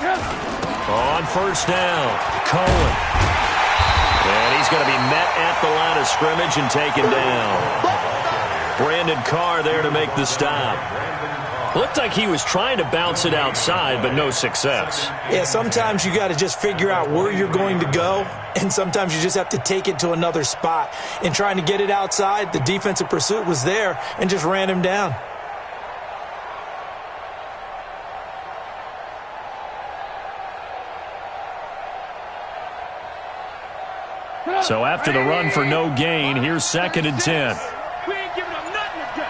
On first down, Cohen. And he's going to be met at the line of scrimmage and taken down. Brandon Carr there to make the stop. Looked like he was trying to bounce it outside, but no success. Yeah, sometimes you got to just figure out where you're going to go, and sometimes you just have to take it to another spot. In trying to get it outside, the defensive pursuit was there and just ran him down. So after the run for no gain, here's 2nd and 10. We ain't giving up nothing today.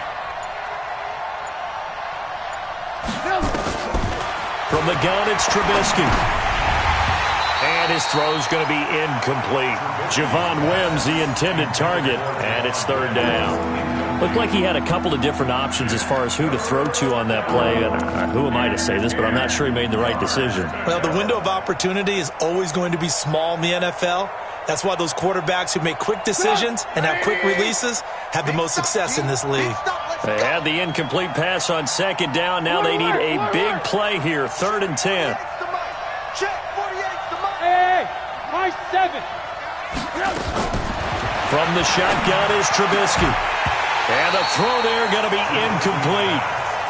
From the gun, it's Trubisky. And his throw's going to be incomplete. Javon Wims, the intended target, and it's 3rd down. Looked like he had a couple of different options as far as who to throw to on that play. And who am I to say this, but I'm not sure he made the right decision. Well, the window of opportunity is always going to be small in the NFL. That's why those quarterbacks who make quick decisions and have quick releases have the most success in this league. They had the incomplete pass on 2nd down. Now they need a big play here, 3rd and 10. Hey, my 7. From the shotgun is Trubisky. And the throw there going to be incomplete.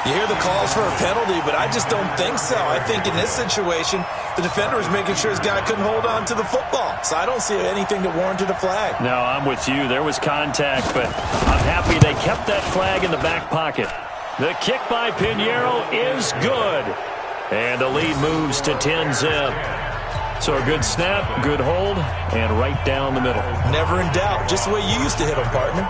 You hear the calls for a penalty, but I just don't think so. I think in this situation, the defender was making sure his guy couldn't hold on to the football. So I don't see anything that warranted a flag. No, I'm with you. There was contact, but I'm happy they kept that flag in the back pocket. The kick by Pinheiro is good. And the lead moves to 10-zip. So a good snap, good hold, and right down the middle. Never in doubt. Just the way you used to hit them, partner.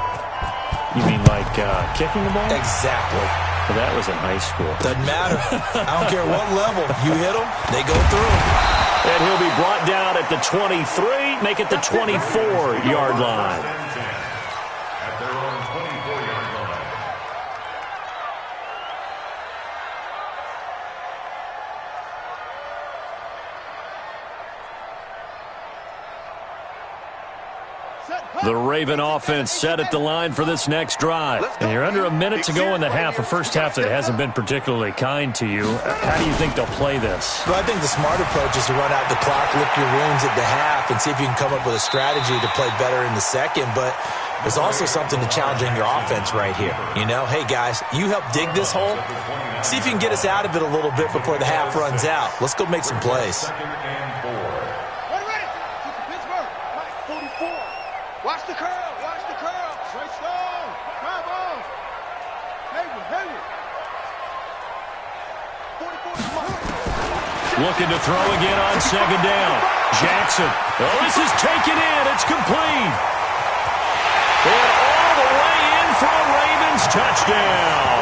You mean like kicking the ball? Exactly. Well, that was in high school. Doesn't matter. I don't care what level. You hit them, they go through. And he'll be brought down at the 23, make it the 24-yard line. The Raven offense set at the line for this next drive. And you're under a minute to go in the half, a first half that hasn't been particularly kind to you. How do you think they'll play this? Well, I think the smart approach is to run out the clock, lick your wounds at the half, and see if you can come up with a strategy to play better in the second. But there's also something to challenging your offense right here. You know, hey, guys, you help dig this hole. See if you can get us out of it a little bit before the half runs out. Let's go make some plays. Watch the curl. Watch the curl. Straight stone. Come on. Hayward. Looking to throw again on 2nd down. Jackson. Oh, this is taken in. It's complete. And all the way in for a Ravens touchdown.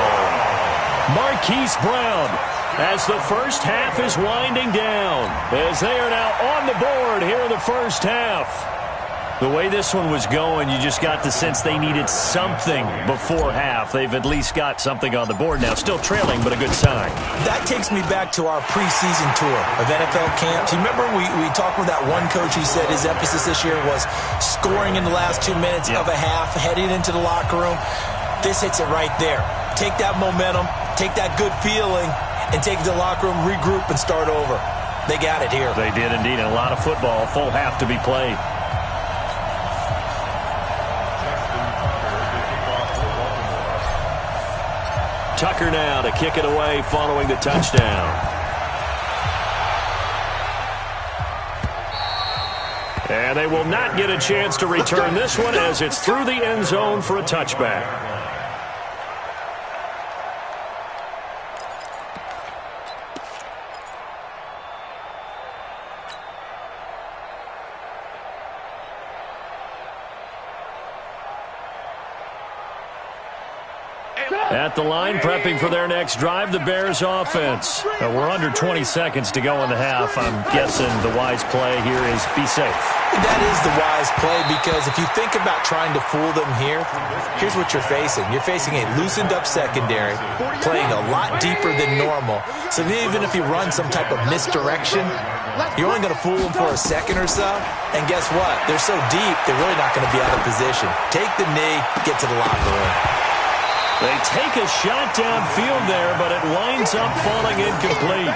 Marquise Brown, as the first half is winding down, as they are now on the board here in the first half. The way this one was going, you just got the sense they needed something before half. They've at least got something on the board now. Still trailing, but a good sign. That takes me back to our preseason tour of NFL camps. You remember we talked with that one coach who said his emphasis this year was scoring in the last 2 minutes of a half, heading into the locker room. This hits it right there. Take that momentum, take that good feeling, and take it to the locker room, regroup, and start over. They got it here. They did indeed. And a lot of football, full half to be played. Tucker now to kick it away following the touchdown. And they will not get a chance to return this one as it's through the end zone for a touchback. At the line, prepping for their next drive, the Bears offense. We're under 20 seconds to go in the half. I'm guessing the wise play here is be safe. That is the wise play, because if you think about trying to fool them here, here's what you're facing. You're facing a loosened up secondary, playing a lot deeper than normal. So even if you run some type of misdirection, you're only going to fool them for a second or so. And guess what? They're so deep, they're really not going to be out of position. Take the knee, get to the locker room. They take a shot downfield there, but it winds up falling incomplete.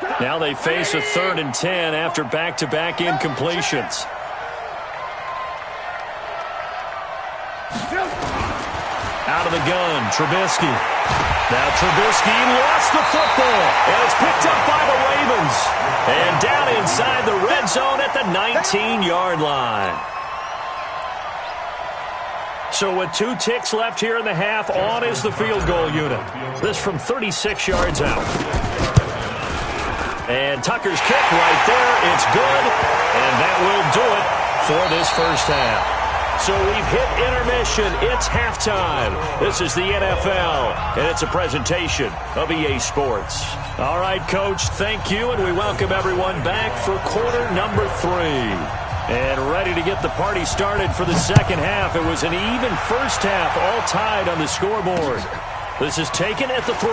Now they face a 3rd and 10 after back-to-back incompletions. Out of the gun, Trubisky. Now Trubisky lost the football, and it's picked up by the Ravens. And down inside the red zone at the 19-yard line. So with 2 ticks left here in the half, on is the field goal unit. This from 36 yards out. And Tucker's kick right there. It's good, and that will do it for this first half. So we've hit intermission. It's halftime. This is the NFL, and it's a presentation of EA Sports. All right, Coach, thank you, and we welcome everyone back for quarter number 3. And ready to get the party started for the second half. It was an even first half, all tied on the scoreboard. This is taken at the 3.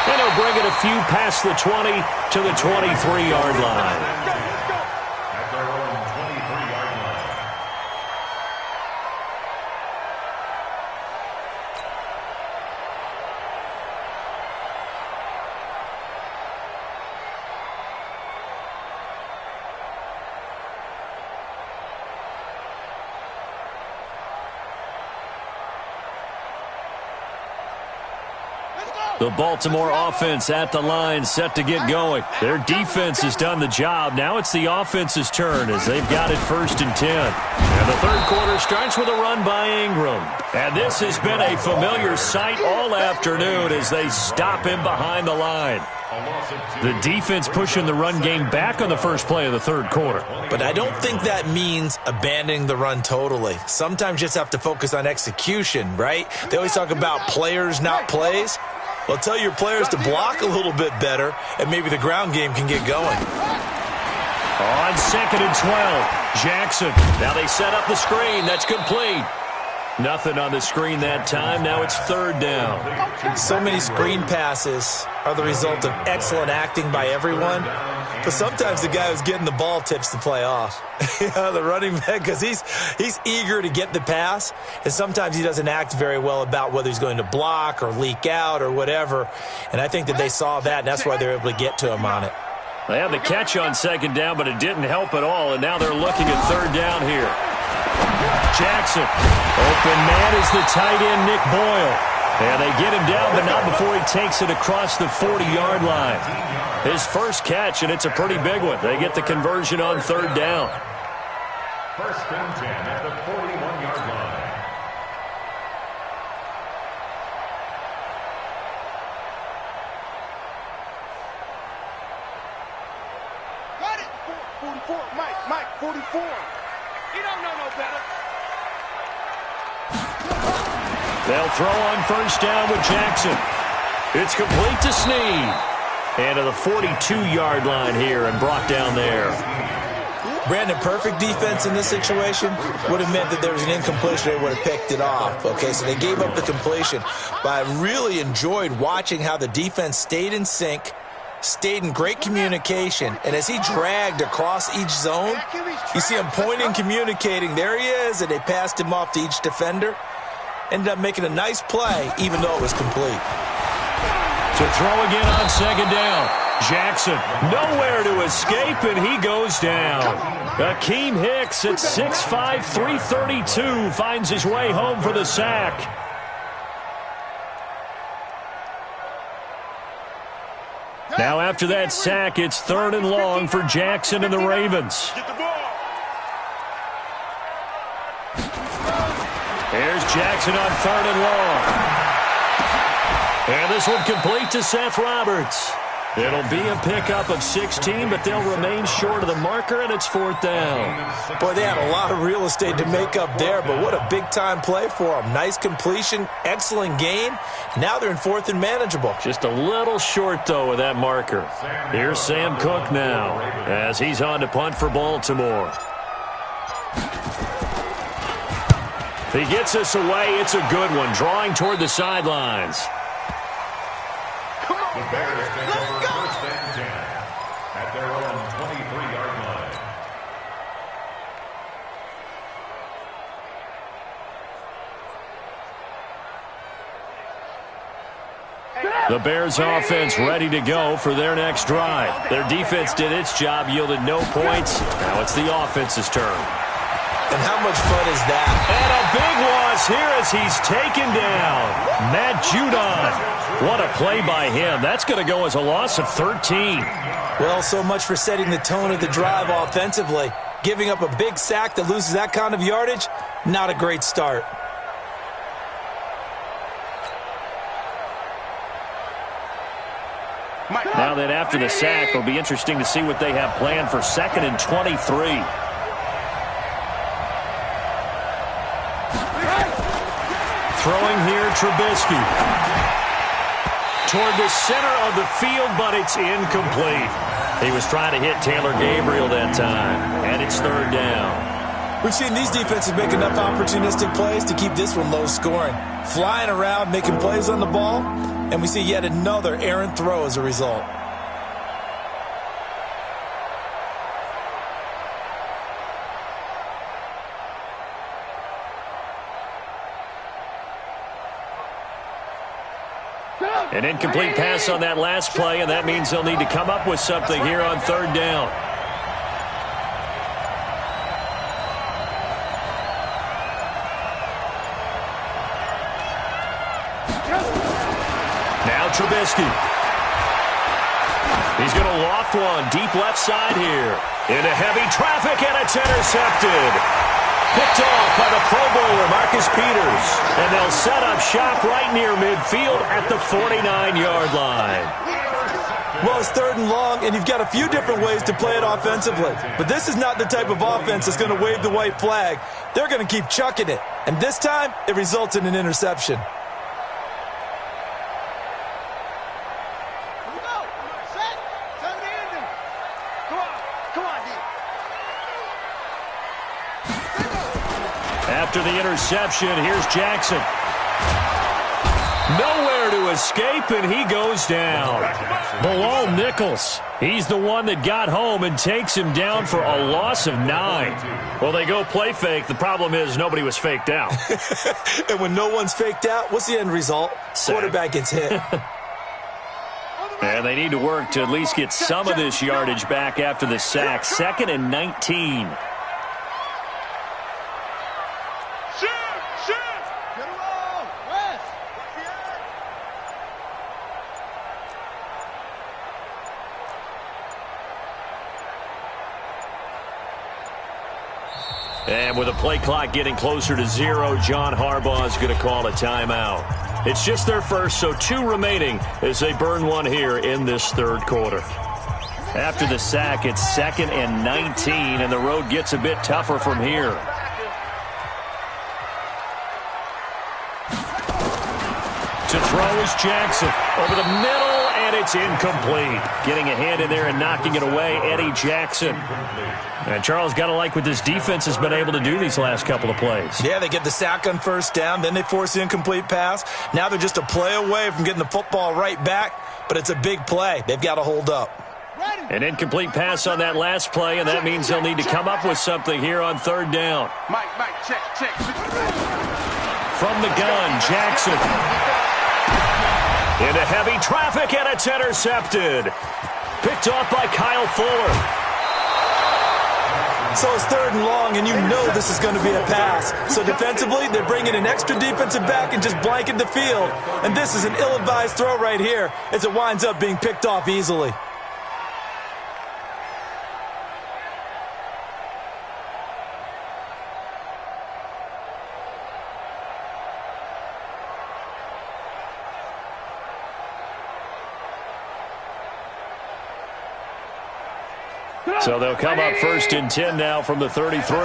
And he'll bring it a few past the 20 to the 23-yard line. The Baltimore offense at the line, set to get going. Their defense has done the job. Now it's the offense's turn as they've got it 1st and 10. And the third quarter starts with a run by Ingram. And this has been a familiar sight all afternoon as they stop him behind the line. The defense pushing the run game back on the first play of the third quarter. But I don't think that means abandoning the run totally. Sometimes you just have to focus on execution, right? They always talk about players, not plays. Well, tell your players to block a little bit better, and maybe the ground game can get going. On 2nd and 12, Jackson. Now they set up the screen. That's complete. Nothing on the screen that time. Now it's 3rd down. So many screen passes are the result of excellent acting by everyone. But sometimes the guy who's getting the ball tips the play off. The running back, because he's eager to get the pass, and sometimes he doesn't act very well about whether he's going to block or leak out or whatever. And I think that they saw that, and that's why they were able to get to him on it. They had the catch on 2nd down, but it didn't help at all, and now they're looking at 3rd down here. Jackson. Open man is the tight end, Nick Boyle. And they get him down, but not before he takes it across the 40-yard line. His first catch, and it's a pretty big one. They get the conversion on 3rd down. 1st and 10 at the 41-yard line. Got it! 44, Mike, 44. You don't know no better. They'll throw on 1st down with Jackson. It's complete to Snead. And to the 42-yard line here and brought down there. Brandon, perfect defense in this situation would have meant that there was an incompletion. They would have picked it off. Okay, so they gave up the completion. But I really enjoyed watching how the defense stayed in sync, stayed in great communication, and as he dragged across each zone, you see him pointing, communicating. There he is, and they passed him off to each defender. Ended up making a nice play, even though it was complete. To throw again on 2nd down. Jackson nowhere to escape, and he goes down. Akeem Hicks at 6'5", 332 finds his way home for the sack. Now after that sack, it's 3rd and long for Jackson and the Ravens. Here's Jackson on 3rd and long. And this one complete to Seth Roberts. It'll be a pickup of 16, but they'll remain short of the marker, and it's 4th down. Boy, they had a lot of real estate to make up there, but what a big-time play for them. Nice completion, excellent gain. Now they're in 4th and manageable. Just a little short, though, with that marker. Here's Sam Cook now as he's on to punt for Baltimore. He gets us away. It's a good one, drawing toward the sidelines. The Bears take over 1st and 10 at their own 23-yard line. The Bears offense ready to go for their next drive. Their defense did its job, yielded no points. Now it's the offense's turn. And how much fun is that? And a big loss here as he's taken down. Matt Judon. What a play by him. That's going to go as a loss of 13. Well, so much for setting the tone of the drive offensively. Giving up a big sack that loses that kind of yardage, not a great start. Now that after the sack, it'll be interesting to see what they have planned for 2nd and 23. Throwing here, Trubisky. Toward the center of the field, but it's incomplete. He was trying to hit Taylor Gabriel that time, and it's 3rd down. We've seen these defenses make enough opportunistic plays to keep this one low scoring. Flying around, making plays on the ball, and we see yet another errant throw as a result. An incomplete pass on that last play, and that means they'll need to come up with something here on 3rd down. Now Trubisky. He's going to loft one deep left side here. Into heavy traffic, and it's intercepted. Picked off by the Pro Bowler, Marcus Peters. And they'll set up shop right near midfield at the 49-yard line. Well, it's 3rd and long, and you've got a few different ways to play it offensively. But this is not the type of offense that's going to wave the white flag. They're going to keep chucking it. And this time, it results in an interception. After the interception, here's Jackson. Nowhere to escape, and he goes down. Bilal Nichols. He's the one that got home and takes him down for a loss of 9. Well, they go play fake. The problem is nobody was faked out. And when no one's faked out, what's the end result? Quarterback gets hit. And they need to work to at least get some of this yardage back after the sack. 2nd and 19. And with the play clock getting closer to 0, John Harbaugh is going to call a timeout. It's just their first, so 2 remaining as they burn one here in this 3rd quarter. After the sack, it's 2nd and 19, and the road gets a bit tougher from here. To throw is Jackson over the middle, and it's incomplete. Getting a hand in there and knocking it away, Eddie Jackson. And Charles, got to like what this defense has been able to do these last couple of plays. Yeah, they get the sack on 1st down, then they force the incomplete pass. Now they're just a play away from getting the football right back, but it's a big play. They've got to hold up. An incomplete pass on that last play, and that means they'll need to come up with something here on 3rd down. Mike, check. From the gun, Jackson. Into heavy traffic, and it's intercepted. Picked off by Kyle Fuller. So it's 3rd and long, and you know this is going to be a pass. So defensively, they're bringing an extra defensive back and just blanket the field. And this is an ill-advised throw right here as it winds up being picked off easily. So they'll come up 1st and 10 now from the 33.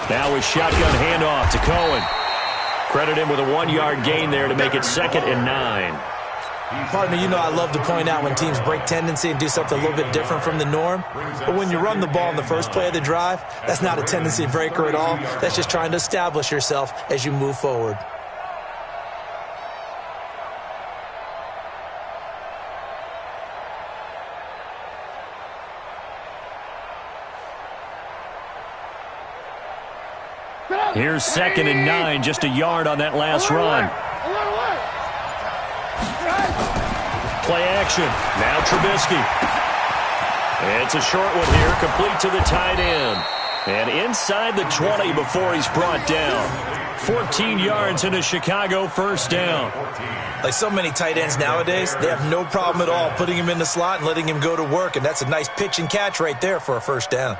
Now a shotgun handoff to Cohen. Credit him with a 1-yard gain there to make it 2nd and 9. Partner, you know I love to point out when teams break tendency and do something a little bit different from the norm. But when you run the ball in the first play of the drive, that's not a tendency breaker at all. That's just trying to establish yourself as you move forward. Here's 2nd and 9, just a yard on that last run. Play action. Now Trubisky. It's a short one here, complete to the tight end. And inside the 20 before he's brought down. 14 yards and a Chicago first down. Like so many tight ends nowadays, they have no problem at all putting him in the slot and letting him go to work. And that's a nice pitch and catch right there for a first down.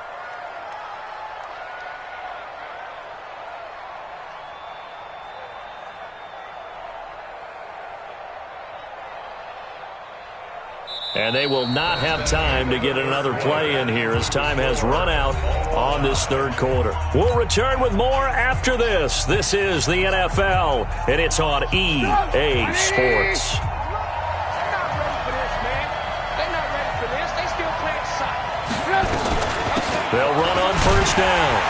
And they will not have time to get another play in here as time has run out on this third quarter. We'll return with more after this. This is the NFL, and it's on EA Sports. They'll run on first down.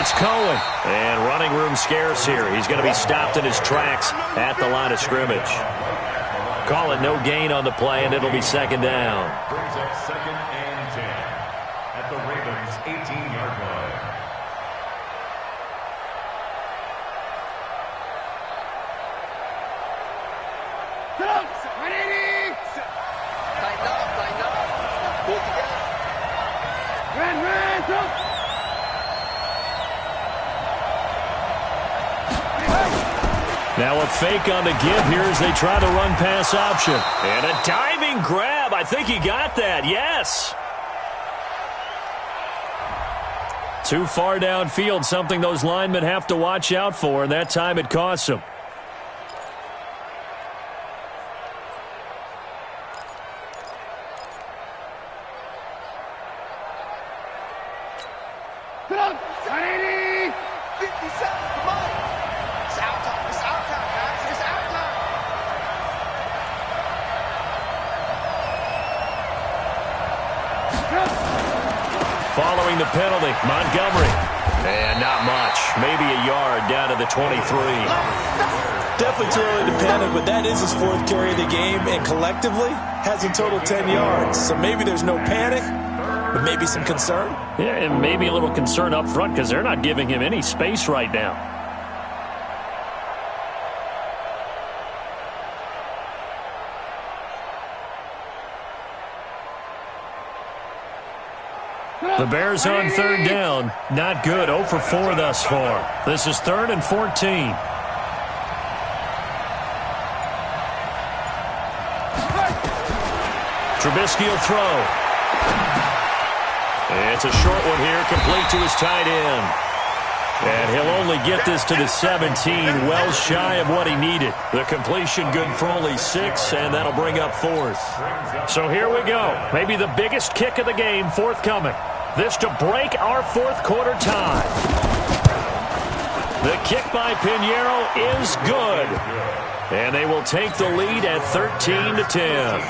It's Cohen, and running room scarce here. He's going to be stopped in his tracks at the line of scrimmage. Call it no gain on the play, and it'll be 2nd down. Brings up 2nd and 10 at the Ravens' 18-yard line. Tighten up. Pull together. Run, go. Now a fake on the give here as they try to run pass option. And a diving grab. I think he got that. Yes. Too far downfield, something those linemen have to watch out for, and that time it costs them. Following the penalty, Montgomery. And not much. Maybe a yard down to the 23. Definitely too early to panic, but that is his 4th carry of the game, and collectively has a total 10 yards. So maybe there's no panic, but maybe some concern. Yeah, and maybe a little concern up front because they're not giving him any space right now. The Bears on 3rd down. Not good. 0 for 4 thus far. This is 3rd and 14. Trubisky will throw. It's a short one here, complete to his tight end. And he'll only get this to the 17, well shy of what he needed. The completion good for only 6, and that'll bring up 4th. So here we go. Maybe the biggest kick of the game forthcoming. This to break our 4th quarter tie. The kick by Pinheiro is good. And they will take the lead at 13-10.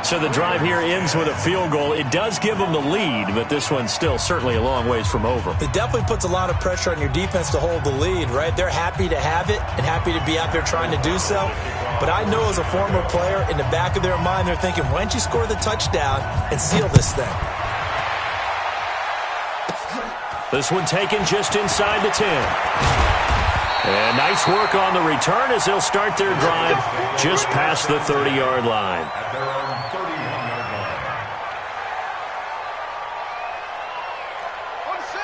So the drive here ends with a field goal. It does give them the lead, but this one's still certainly a long ways from over. It definitely puts a lot of pressure on your defense to hold the lead, right? They're happy to have it and happy to be out there trying to do so. But I know as a former player, in the back of their mind, they're thinking, why don't you score the touchdown and seal this thing? This one taken just inside the 10. And nice work on the return as they'll start their drive just past the 30-yard line. At their own 31-yard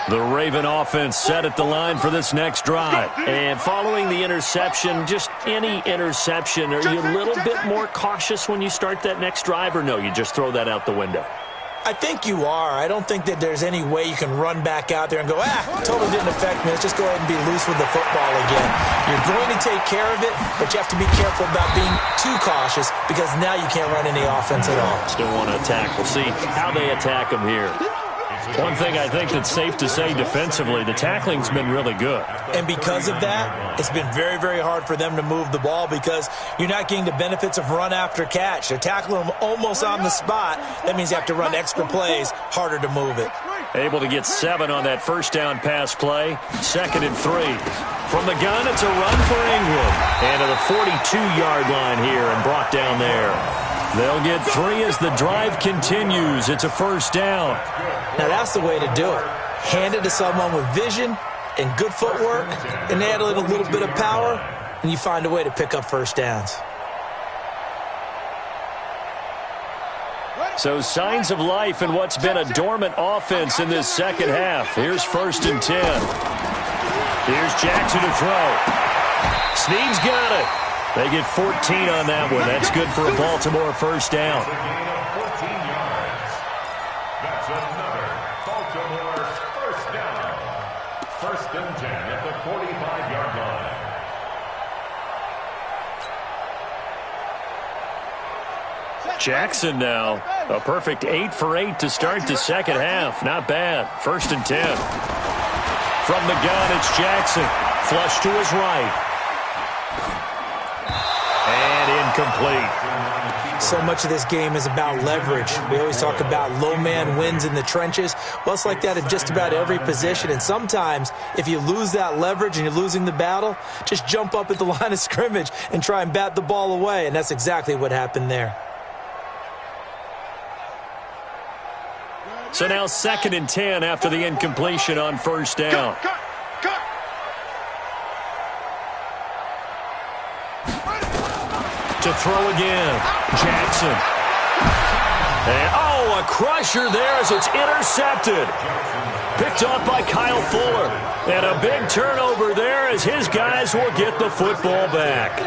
line. The Raven offense set at the line for this next drive. And following the interception, just any interception, are you a little bit more cautious when you start that next drive, or no, you just throw that out the window? I think you are. I don't think that there's any way you can run back out there and go, totally didn't affect me. Let's just go ahead and be loose with the football again. You're going to take care of it, but you have to be careful about being too cautious because now you can't run any offense at all. Still want to attack. We'll see how they attack them here. One thing I think that's safe to say defensively, the tackling's been really good. And because of that, it's been very, very hard for them to move the ball because you're not getting the benefits of run after catch. They're tackling them almost on the spot. That means you have to run extra plays, harder to move it. Able to get 7 on that first down pass play. 2nd and 3. From the gun, it's a run for England. And to the 42-yard line here and brought down there. They'll get 3 as the drive continues. It's a first down. Now, that's the way to do it. Hand it to someone with vision and good footwork and add a little bit of power, and you find a way to pick up first downs. So signs of life in what's been a dormant offense in this second half. Here's 1st and 10. Here's Jackson to throw. Snead's got it. They get 14 on that one. That's good for a Baltimore first down. That's a gain of 14 yards. That's another Baltimore first down. 1st and 10 at the 45-yard line. Jackson now. A perfect 8 for 8 to start the second half. Not bad. 1st and 10. From the gun, it's Jackson. Flush to his right. And incomplete. So much of this game is about leverage. We always talk about low man wins in the trenches. Well, it's like that in just about every position. And sometimes, if you lose that leverage and you're losing the battle, just jump up at the line of scrimmage and try and bat the ball away. And that's exactly what happened there. So now 2nd and 10 after the incompletion on first down. To throw again, Jackson. And, oh, a crusher there as it's intercepted. Picked off by Kyle Fuller. And a big turnover there as his guys will get the football back.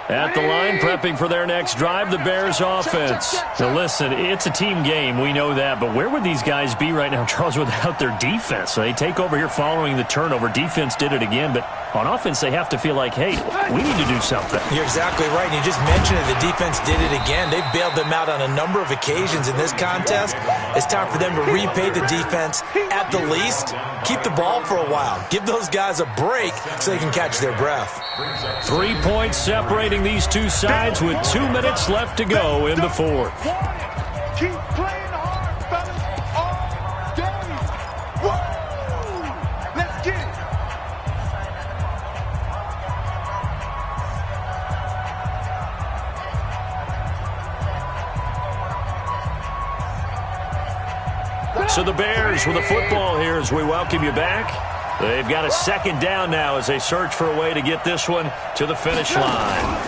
At the line, prepping for their next drive, the Bears offense. Now listen, it's a team game, we know that, but where would these guys be right now, Charles, without their defense? So they take over here following the turnover. Defense did it again, but on offense they have to feel like, hey, we need to do something. You're exactly right, and you just mentioned it. The defense did it again. They bailed them out on a number of occasions in this contest. It's time for them to repay the defense at the least. Keep the ball for a while. Give those guys a break so they can catch their breath. 3 points separating these two sides with 2 minutes left to go in the fourth. Keep playing hard, fellas, all day. Woo! Let's get it. So the Bears with the football here as we welcome you back. They've got a 2nd down now as they search for a way to get this one to the finish line.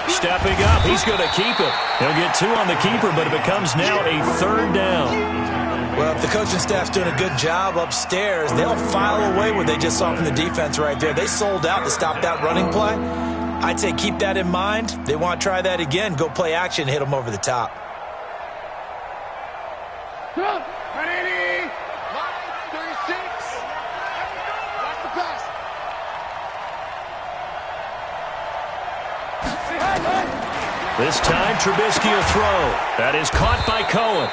Stepping up, he's going to keep it. He'll get 2 on the keeper, but it becomes now a 3rd down. Well, if the coaching staff's doing a good job upstairs, they'll file away what they just saw from the defense right there. They sold out to stop that running play. I'd say keep that in mind. They want to try that again. Go play action, hit them over the top. Ready? Line 36. Watch the pass. This time, Trubisky will throw. That is caught by Cohen.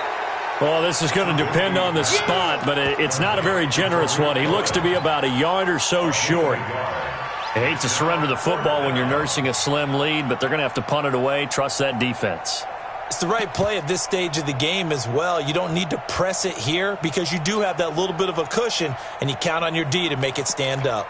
Well, this is going to depend on the spot, but it's not a very generous one. He looks to be about a yard or so short. I hate to surrender the football when you're nursing a slim lead, but they're going to have to punt it away. Trust that defense. It's the right play at this stage of the game as well. You don't need to press it here because you do have that little bit of a cushion, and you count on your D to make it stand up.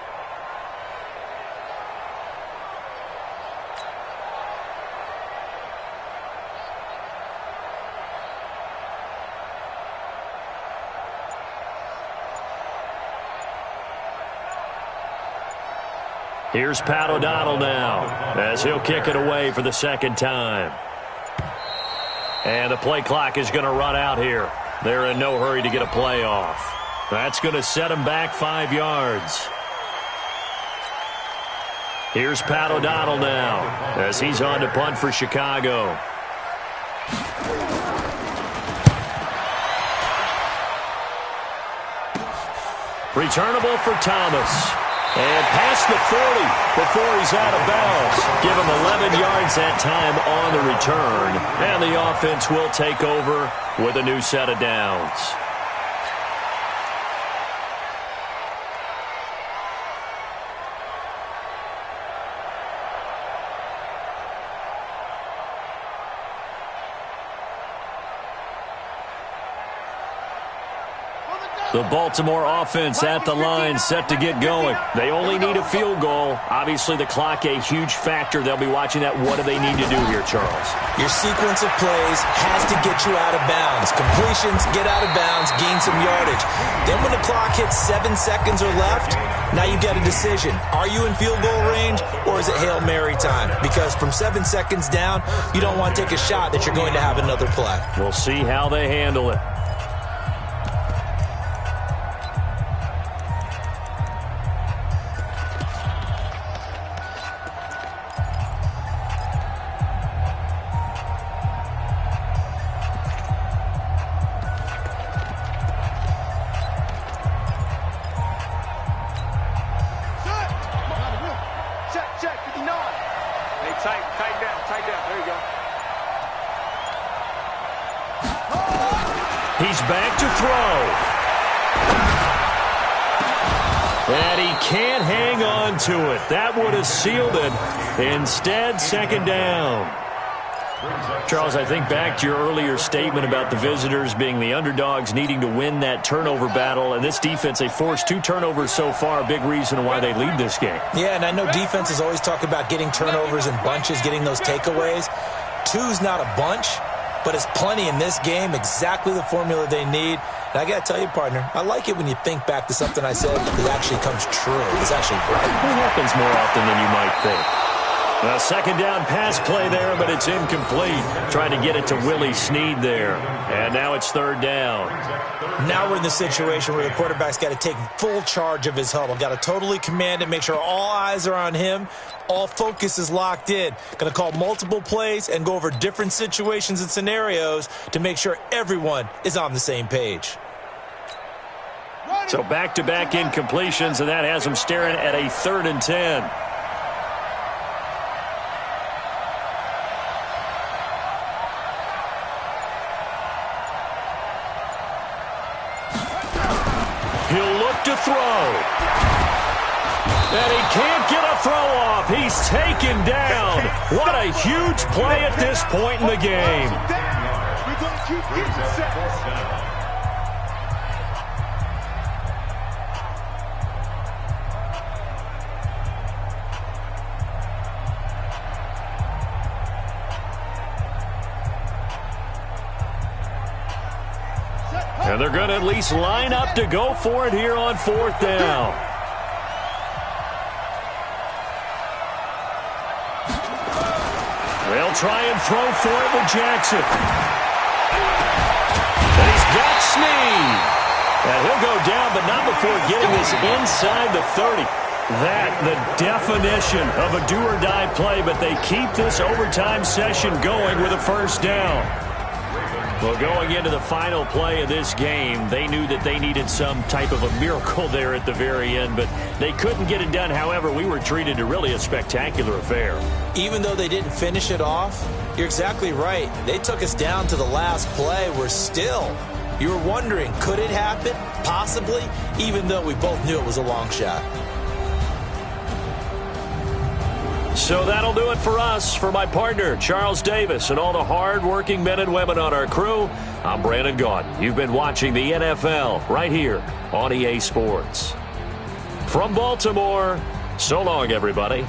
Here's Pat O'Donnell now as he'll kick it away for the 2nd time. And the play clock is going to run out here. They're in no hurry to get a play off. That's going to set them back 5 yards. Here's Pat O'Donnell now as he's on to punt for Chicago. Returnable for Thomas. And past the 40 before he's out of bounds. Give him 11 yards that time on the return. And the offense will take over with a new set of downs. The Baltimore offense at the line, set to get going. They only need a field goal. Obviously, the clock a huge factor. They'll be watching that. What do they need to do here, Charles? Your sequence of plays has to get you out of bounds. Completions, get out of bounds, gain some yardage. Then when the clock hits 7 seconds or left, now you get a decision. Are you in field goal range, or is it Hail Mary time? Because from 7 seconds down, you don't want to take a shot that you're going to have another play. We'll see how they handle it. He's back to throw. And he can't hang on to it. That would have sealed it. Instead, second down. Charles, I think back to your earlier statement about the visitors being the underdogs, needing to win that turnover battle. And this defense, they forced 2 turnovers so far, a big reason why they lead this game. Yeah, and I know defenses always talk about getting turnovers in bunches, getting those takeaways. 2's not a bunch, but it's plenty in this game, exactly the formula they need. And I got to tell you, partner, I like it when you think back to something I said that actually comes true. It's actually right. It happens more often than you might think. A second down pass play there, but it's incomplete. Trying to get it to Willie Snead there. And now it's third down. Now we're in the situation where the quarterback's got to take full charge of his huddle. Got to totally command it, make sure all eyes are on him. All focus is locked in. Going to call multiple plays and go over different situations and scenarios to make sure everyone is on the same page. So back-to-back incompletions, and that has him staring at a 3rd and 10. He'll look to throw. And he can't get a throw off. He's taken down. What a huge play at this point in the game. And they're going to at least line up to go for it here on 4th down. They'll try and throw for it with Jackson. And he's got Snead. And he'll go down, but not before getting this inside the 30. That, the definition of a do-or-die play, but they keep this overtime session going with a first down. Well, going into the final play of this game, they knew that they needed some type of a miracle there at the very end, but they couldn't get it done. However, we were treated to really a spectacular affair. Even though they didn't finish it off, you're exactly right. They took us down to the last play. We're still, you were wondering, could it happen? Possibly, even though we both knew it was a long shot. So that'll do it for us. For my partner, Charles Davis, and all the hard-working men and women on our crew, I'm Brandon Gaudin. You've been watching the NFL right here on EA Sports. From Baltimore, so long, everybody.